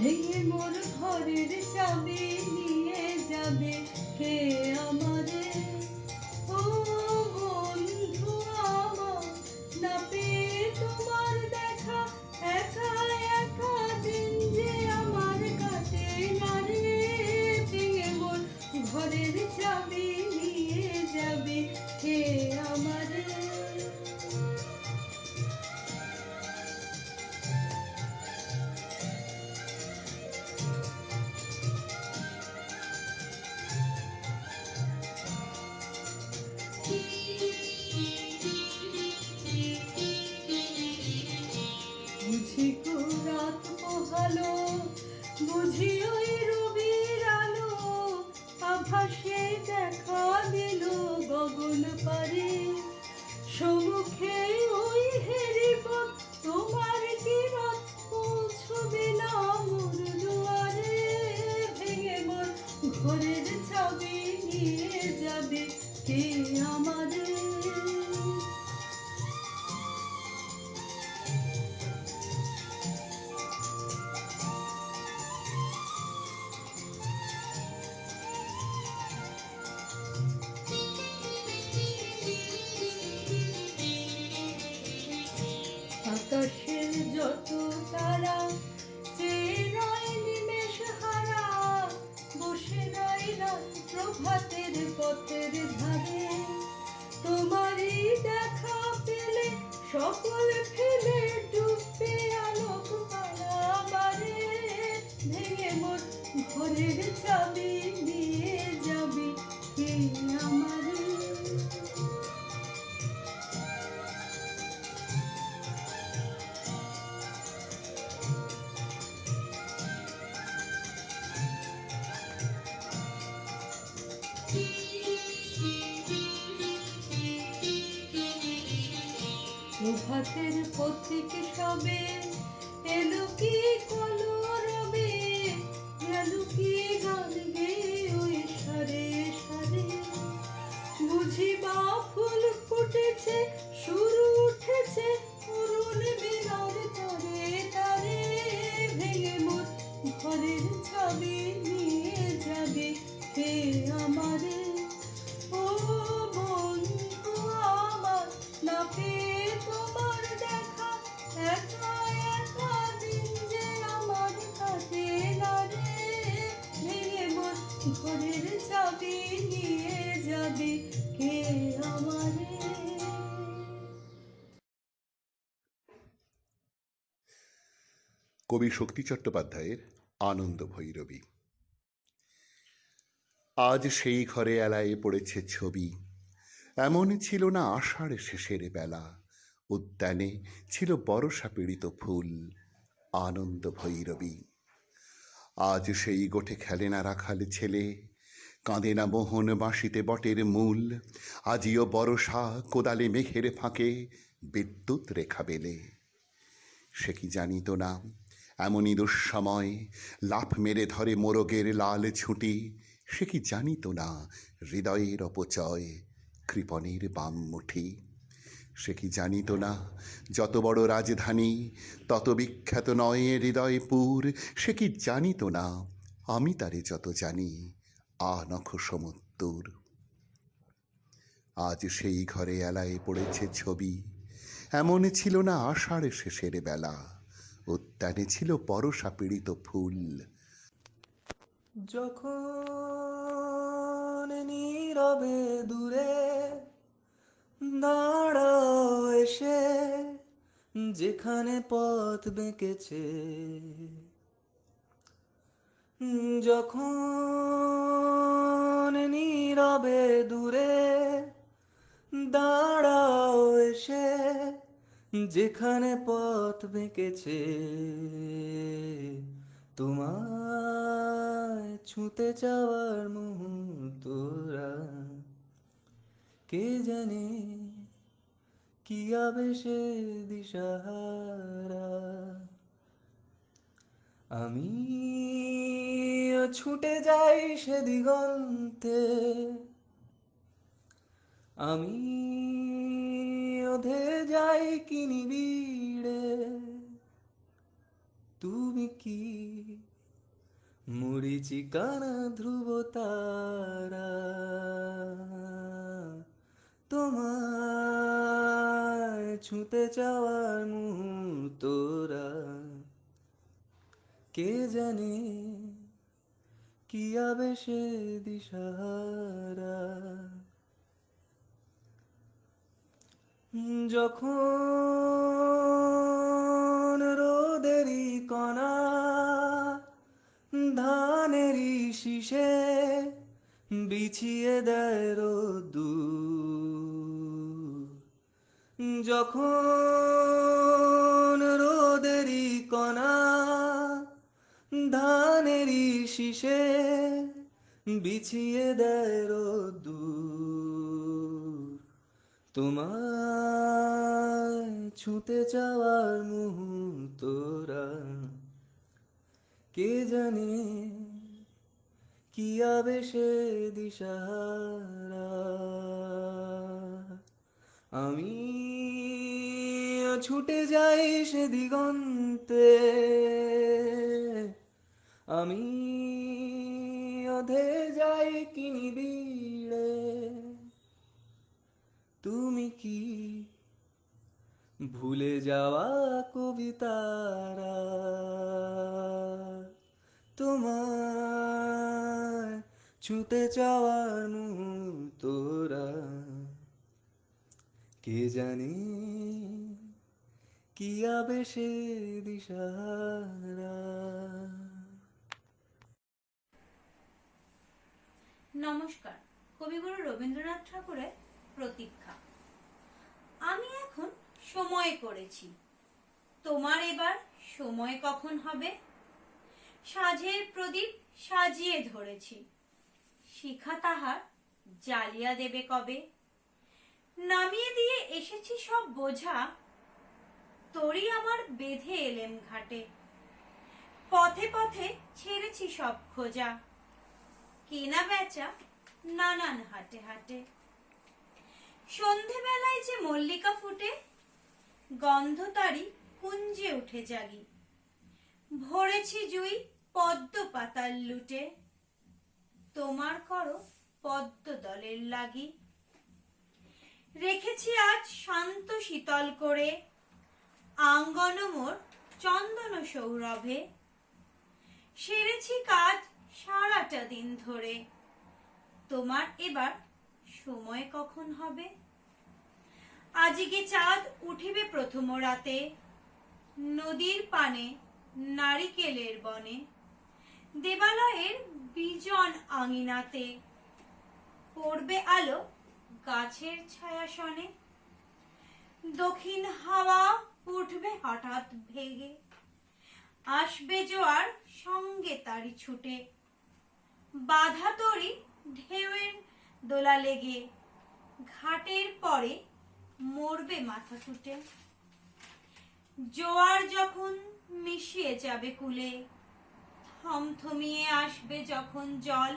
ভেঙে মোর ঘরের চাবি নিয়ে যাবে কে আমারে? ও বন্ধু আমার, না পেয়ে তোমার দেখা, একা একা দিন যে আমার কাটে না রে। ভেঙে মোর ঘরের চাবি নিয়ে যাবে কে আমারে? বুঝি গো রাত পোহালো, বুঝি ওই রবির আলো, আভাসে দেখা দিল গগন পারে। সম্মুখে ওই হেরিপথ, তোমার কিরণ পৌঁছবে না মোর দুয়ারে। ভেঙে মোর ঘরের চাবি নিয়ে যাবে কে আমারে? আকাশের যত তারা চেয়ে রয় নিমেষ হারা, বসে রয় রাত প্রভাতের পথের ধারে। তোমারই দেখা পেলে সকল ফেলে ডুববে আলোক পারাবারে। ভেঙে মোর ঘরের চাবি নিয়ে যাবে কে আমারে? প্রভাতের পথিক সবে এলো কি কলরবে, গেল কি গান গেয়ে ওই সারে সারে। বুঝি বা ফুল ফুটেছে, সুর উঠেছে অরুণ মিনার তারে তারে। ভেঙে মোর ঘরের চাবি নিয়ে যাবে কে আমারে? ও বন্ধু আমার, না পেয়ে তোমার দেখা, একা একা দিন যে আমার কাটে না রে। ভেঙে মোর ঘরের চাবি নিয়ে যাবে কে আমারে? কবি শক্তি চট্টোপাধ্যায়ের আনন্দ ভৈরবী। আজ সেই ঘরে এলায়ে পড়েছে ছবি, এমন ছিল না আষাঢ় শেষের বেলা। উদ্যানে ছিল বরষা পীড়িত ফুল, আনন্দ ভৈরবী। আজ সেই গোঠে খেলে না রাখাল ছেলে, কাঁদে না মোহন বাঁশিতে বটের মূল। আজিও বরষা কোদালে মেঘের ফাঁকে বিদ্যুৎ রেখা বেলে। সে কি জানিত না এমনই দুঃসময় লাফ মেরে ধরে মোরগের লাল ছুটি? সে কি জানিত না হৃদয়ের অপচয় কৃপণের বাম মুঠি? সে কি জানিত না যত বড় রাজধানী তত বিখ্যাত নয় হৃদয়পুর? সে কি জানিত না আমি তারে যত জানি আনখ সমুত্তর? আজ সেই ঘরে এলায়ে পড়েছে ছবি, এমন ছিল না আষাঢ় শেষের বেলা। উদ্যানে ছিল বরষা পীড়িত ফুল। যখন নীরবে দূরে দাঁড়াও এসে, যেখানে পথ বেঁকেছে, যখন নীরবে দূরে দাঁড়াও এসে, যেখানে পথ বেঁকেছে, তোমায় ছুঁতে চাওয়ার মুহূর্তরা কে জানে কি আবেশে দিশাহারা। আমি ছুটে যাই সে দিগন্তে, আমি ওধে যাই কি নিবিড়ে। তুমি কি মরিচিকানা ধ্রুব তারা, তোমায় ছুঁতে চাওয়ার মুহূর্তরা, কে জানে কি আবেশে দিশাহারা। যখন রোদেরই কণা ধানেরই শীষে বিছিয়ে দেয় রোদ্দুর, যখন রোদেরই কণা ধানেরই শীষে বিছিয়ে দেয় রোদ্দুর, তোমায় ছুঁতে চাওয়ার মুহূর্তরা, কে জানে কি আবেশে দিশাহারা। আমি ছুটে যাই সে দিগন্তে, আমি অধে যাই কি নিবিড়ে, তুমি কি ভুলে যাওয়া কবিতারা, তোমায় ছুঁতে চাওয়ার মুহূর্তরা, কে জানে কি আবেশে দিশাহারা। নমস্কার, কবিগুরু রবীন্দ্রনাথ ঠাকুরের প্রতীক্ষা। আমি এখন সময় করেছি, তোমার এবার সময় কখন হবে? সাঁঝের প্রদীপ সাজিয়ে ধরেছি, শিখা তাহার জ্বালিয়া দেবে কবে? নামিয়ে দিয়ে এসেছি সব বোঝা, তোরই আমার বেঁধে এলেম ঘাটে। পথে পথে ছেড়েছি সব খোঁজা, কেনা বেচা নানান হাটে হাটে। সন্ধেবেলায় যে মল্লিকা ফুটে, গন্ধ তারি কুঞ্জে উঠে জাগি। ভরেছি জুই পদ্ম পাতার লুটে, তোমার করো পদ্ম দলের লাগি। রেখেছি আজ শান্ত শীতল করে, আঙ্গন মোর চন্দন সৌরভে। সেরেছি কাজ সারাটা দিন ধরে, তোমার এবার সময় কখন হবে? আজকে চাঁদ উঠিবে প্রথম রাতে, নদীর পানে নারিকেলের বনে, দেবালয়ের বিজন আঙিনাতে পড়বে আলো গাছের ছায়াসনে। দক্ষিণ হাওয়া উঠবে হঠাৎ ভেগে, আসবে জোয়ার সঙ্গে তারি ছুটে। বাধা তরি ঢেউয়ের দোলা লেগে, ঘাটের পরে মরবে মাথা ফুটে। জোয়ার যখন মিশিয়ে যাবে কূলে, থমথমিয়ে আসবে যখন জল।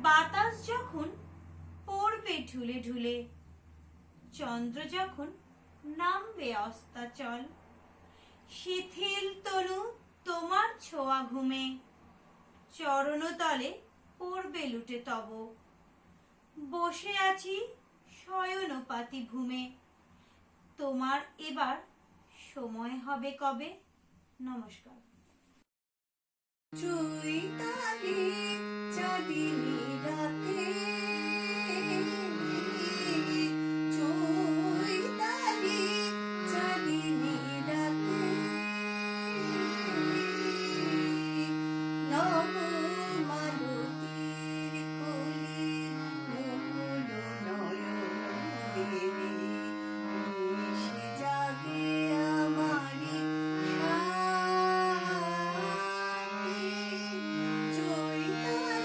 বাতাস যখন পড়বে ঢুলে ঢুলে, চন্দ্র যখন নামবে অস্তাচল। শিথিল তনু তোমার ছোঁয়া ঘুমে, চরণতলে পড়বে লুটে তব। বসে আছি শয়নপাতি ভূমে, তোমার এবার সময় হবে কবে? নমস্কার। চৈতালি চাঁদিনী রাতে, চৈতালি চাঁদিনী রাতে, নব মালতীর কোলে মুকুল নয়ন মেলে, নিশি জাগে আমারি সাথে। চৈতালি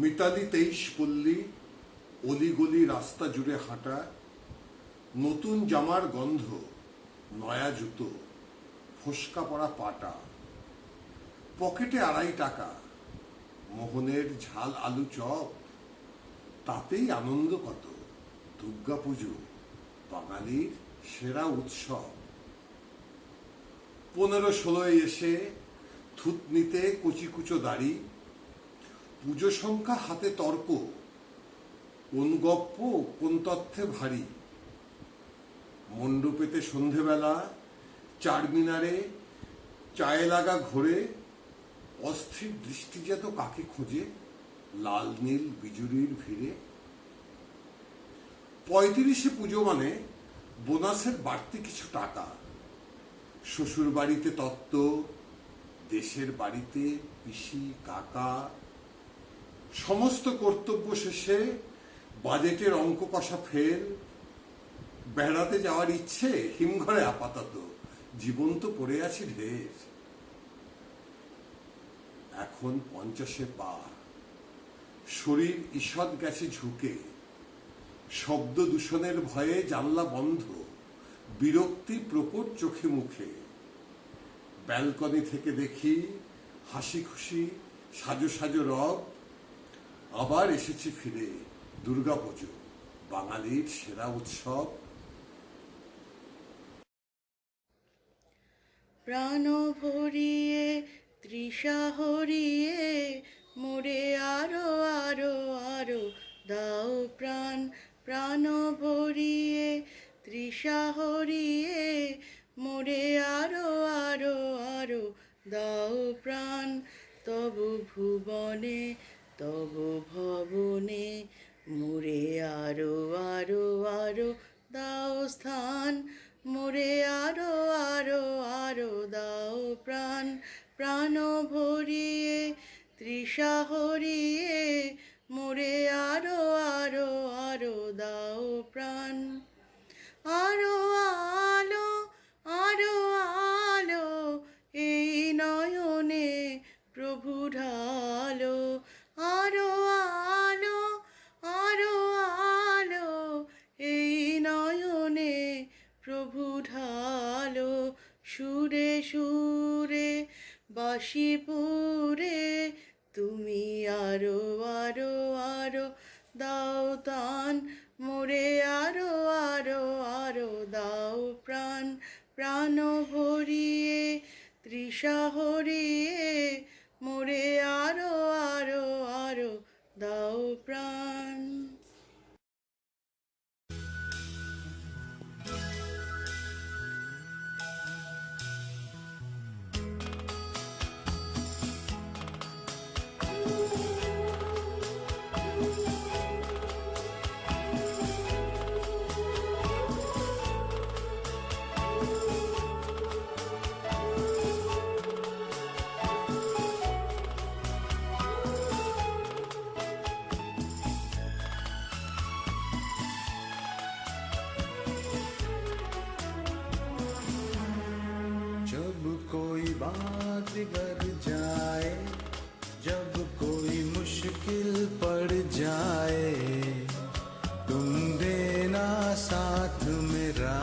মিতালি 23 পল্লী, অলিগলি রাস্তা জুড়ে হাঁটা, নতুন জামার গন্ধ, নয়া জুতো, ফোসকা পড়া পাটা, পকেটে 2.5 টাকা, মোহনের ঝাল আলু চপ, তাতেই আনন্দ কত। দুর্গা পুজো বাঙালির সেরা উৎসব। 15-16 এসে থুতনিতে কচিকুচো দাড়ি, পুজো সংখ্যা হাতে তর্ক, কোন গপ্প কোন তথ্যে ভারী। মণ্ডপেতে সন্ধেবেলা চারমিনারে চায়ে লাগা ঘোরে, অস্থির দৃষ্টি যেত কাকে খোঁজে, লাল নীল বিজুরির ভিড়ে। 35-এ পুজো মানে বোনাসের বাড়তি কিছু টাকা, শ্বশুর বাড়িতে তত্ত্ব, দেশের বাড়িতে পিসি কাকা। সমস্ত কর্তব্য শেষে বাজেটের অঙ্ক কষা ফেল, বেড়াতে যাওয়ার ইচ্ছে হিমঘরে আপাতত, জীবন তো পড়ে আছে ঢের। এখন 50-এ পার, শরীর ঈষৎ গেছে ঝুঁকে, শব্দ দূষণের ভয়ে জানলা বন্ধ, বিরক্তি প্রকট চোখে মুখে। ব্যালকনি থেকে দেখি হাসি খুশি সাজো সাজো রব, আবার এসেছে ফিরে দুর্গাপুজো বাঙালির সেরা উৎসব। প্রাণ ভরিয়ে তৃষা হরিয়ে মোরে আরো আরো আরো দাও প্রাণ। প্রাণ ভরিয়ে তৃষা হরিয়ে মোরে আরো আরো আরো দাও প্রাণ। তবু ভুবনে তবু ভবনে মোরে আরো আরো আরো দাও স্থান। মোরে আরো আরো আরো দাও প্রাণ। প্রাণ ভরিয়ে তৃষা হরিয়ে মোরে আরো আরো আরো দাও প্রাণ। আরো আলো আরো আলো এই নয়নে প্রভু ঢালো। আরো আলো আরো আলো এই নয়নে প্রভু ঢালো। সুরে সুরে বাঁশিপুরে তুমি আরো আরো আরো দাও তান। মোরে আরো আরো আরো দাও প্রাণ। প্রাণ ভরিয়ে তৃষা হরিয়ে মোরে আরো আরো আরো দাও প্রাণ। जब कोई बात बिगड़ जाए, जब कोई मुश्किल पड़ जाए, तुम देना साथ मेरा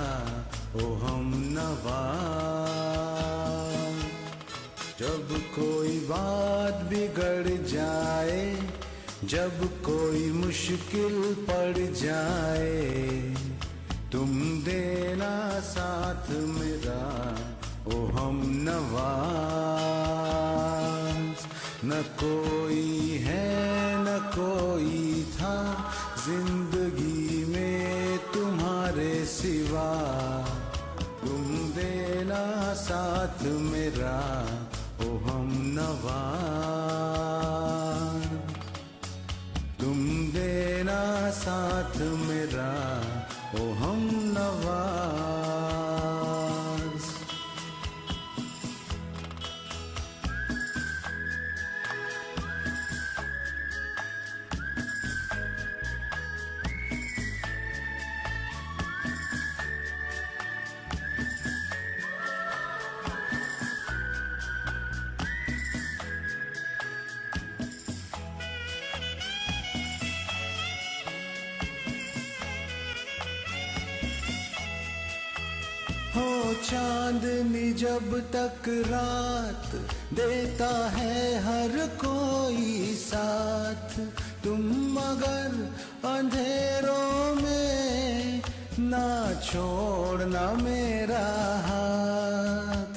ओ हम नवा। जब कोई बात बिगड़ जाए, जब कोई मुश्किल पड़ जाए, तुम देना साथ मेरा ओ हम नवाज। न कोई है न कोई था जिंदगी में तुम्हारे सिवा, तुम देना साथ मेरा ओ हम नवाज। तुम देना साथ मेरा ओ हम नवाज। हो चांदनी जब तक रात देता है हर कोई साथ, तुम मगर अंधेरों में ना छोड़ना मेरा हाथ।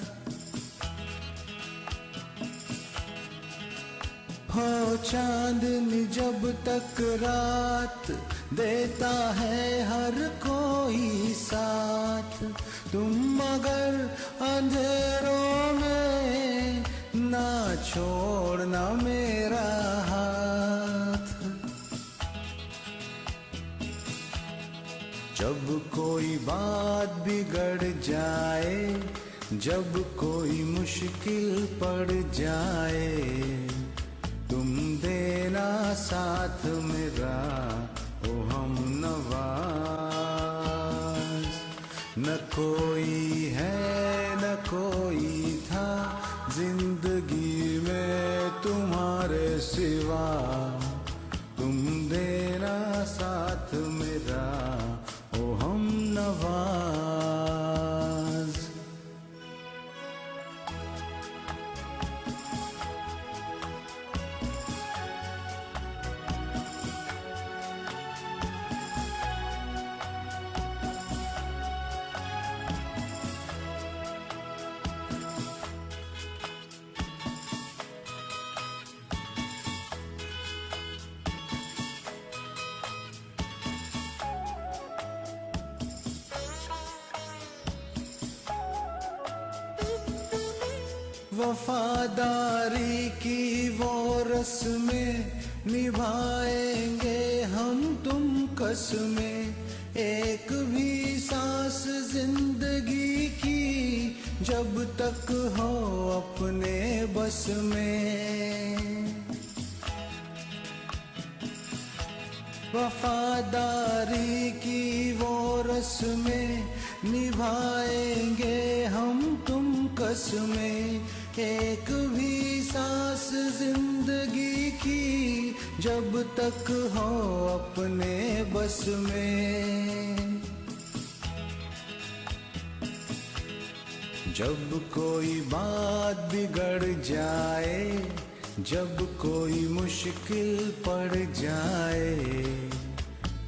हो चांदनी जब तक रात देता है हर कोई साथ, तुम मगर अंधेरों में ना छोड़ना मेरा हाथ। जब कोई बात बिगड़ जाए, जब कोई मुश्किल पड़ जाए, तुम देना साथ मेरा ओ हम नवाज। न कोई है न कोई था जिंदगी में तुम्हारे सिवा, तुम देना साथ मेरा ओ हम नवाज। वफादारी की वो रस्में निभाएंगे हम तुम कसमें, एक भी सांस जिंदगी की जब तक हो अपने बस में। वफादारी की वो रस्में निभाएंगे हम तुम कसमें, एक भी सांस जिंदगी की जब तक हो अपने बस में। जब कोई बात बिगड़ जाए, जब कोई मुश्किल पड़ जाए,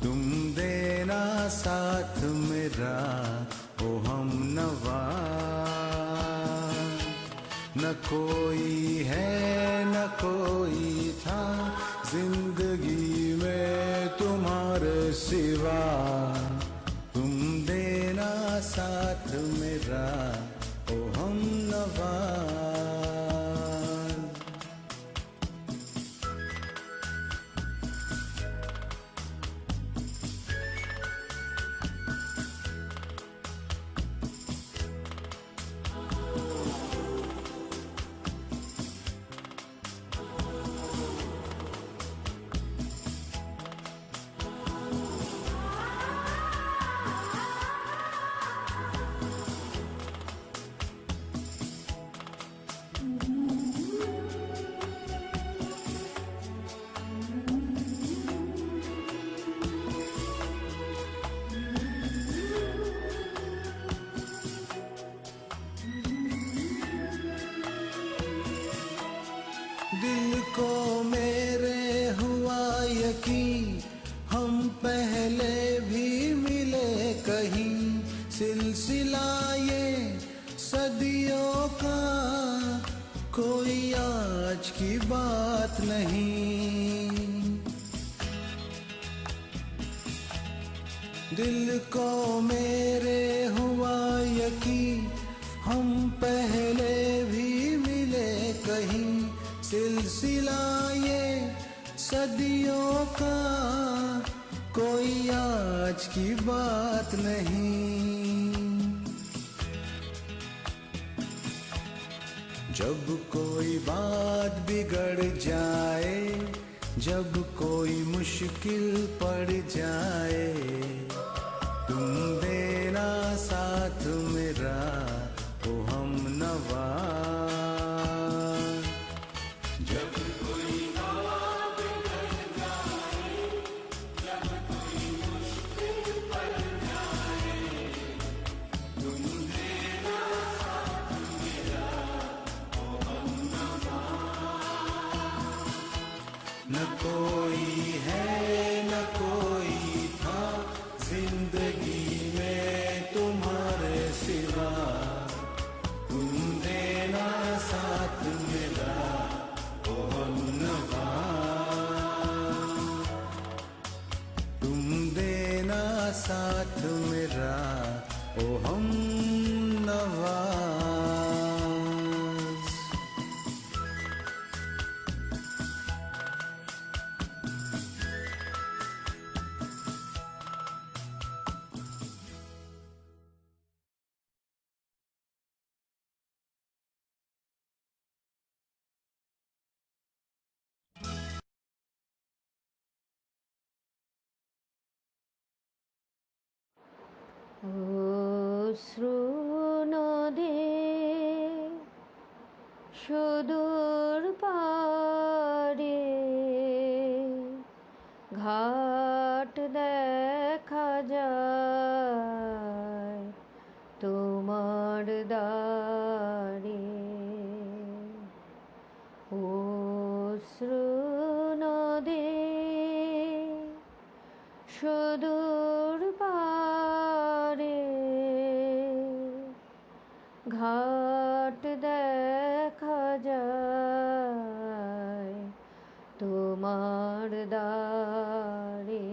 तुम देना साथ मेरा ओ हम नवाज। न कोई है न कोई था जिंदगी में तुम्हारे सिवा, तुम देना साथ मेरा ओ हम नवाज। दिल को मेरे हुआ यकीन, हम पहले भी मिले कहीं, सिलसिला ये सदियों का कोई आज की बात नहीं। दिल को मेरे हुआ यकीन, हम पहले भी मिले कहीं, सिलसिला ये सदियों का कोई आज की बात नहीं। जब कोई बात बिगड़ जाए, जब कोई मुश्किल पड़ जाए, तुम देना साथ मेरा ओ हम नवाज। तुम न कोई है न कोई था जिंदगी में तुम्हारे सिवा, तुम देना साथ मेरा ओ हमनवा, तुम देना साथ मेरा ओ हमनवा। অশ্রু নদে সুদূর পারে ঘাট দেখা যায় তোমার দ্বারে। অশ্রু নদে সুদূর পারে ঘাট দেখা যায় তোমার দ্বারে।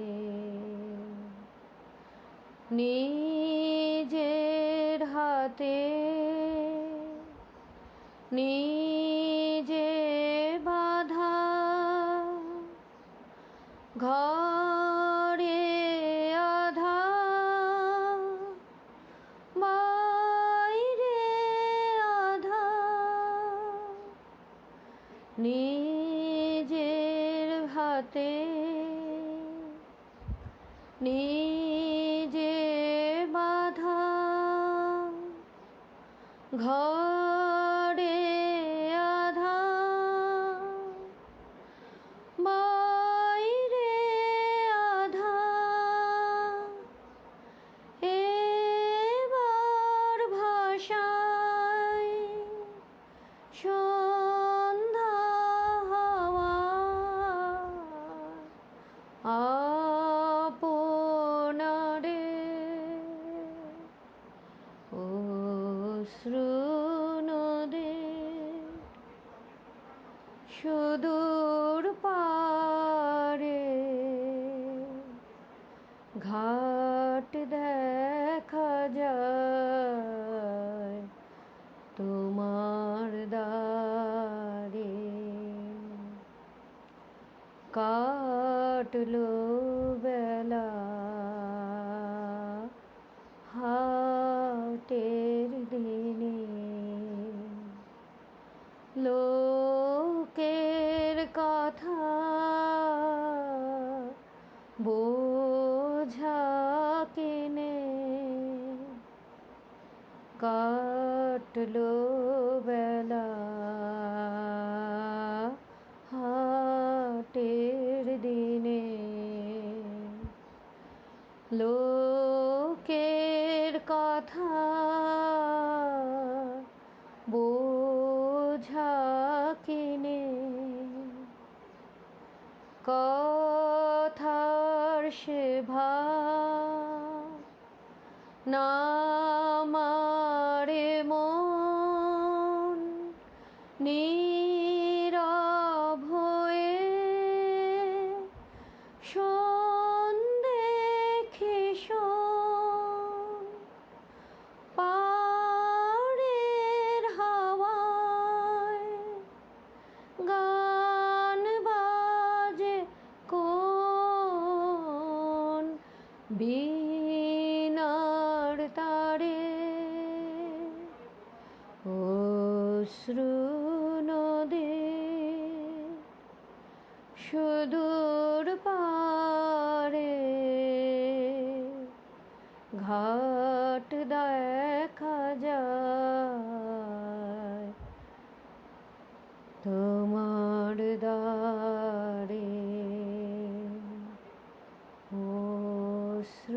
নিজের হাতে নিজে বাঁধা ঘরে আধা বাইরে আধা, নিজের হাতে নিজে বাঁধা ঘরে আধা বাইরে আধা, এবার ভাষায় সন্ধ্যা হাওয়া আপনারে। অশ্রু নদে সুদূর পারে ঘাট দেখা যায় তোমার দ্বারে। কাটলো বেলা হাটের দিনে, লোকের কথা বোঝা কিনে। কাটলো বেলা হাটের দিনে, লোকের কথা বোঝা কিনে। কথার সেভা না মারে মন নীরব হয়ে সন্দেহে শোন। পাড়ের হাওয়ায় গান বাজে কোন বীণার তারে। অশ্রু নদে সুদূর পারে ঘাট দেখা যায় তোমার দ্বারে। অশ্রু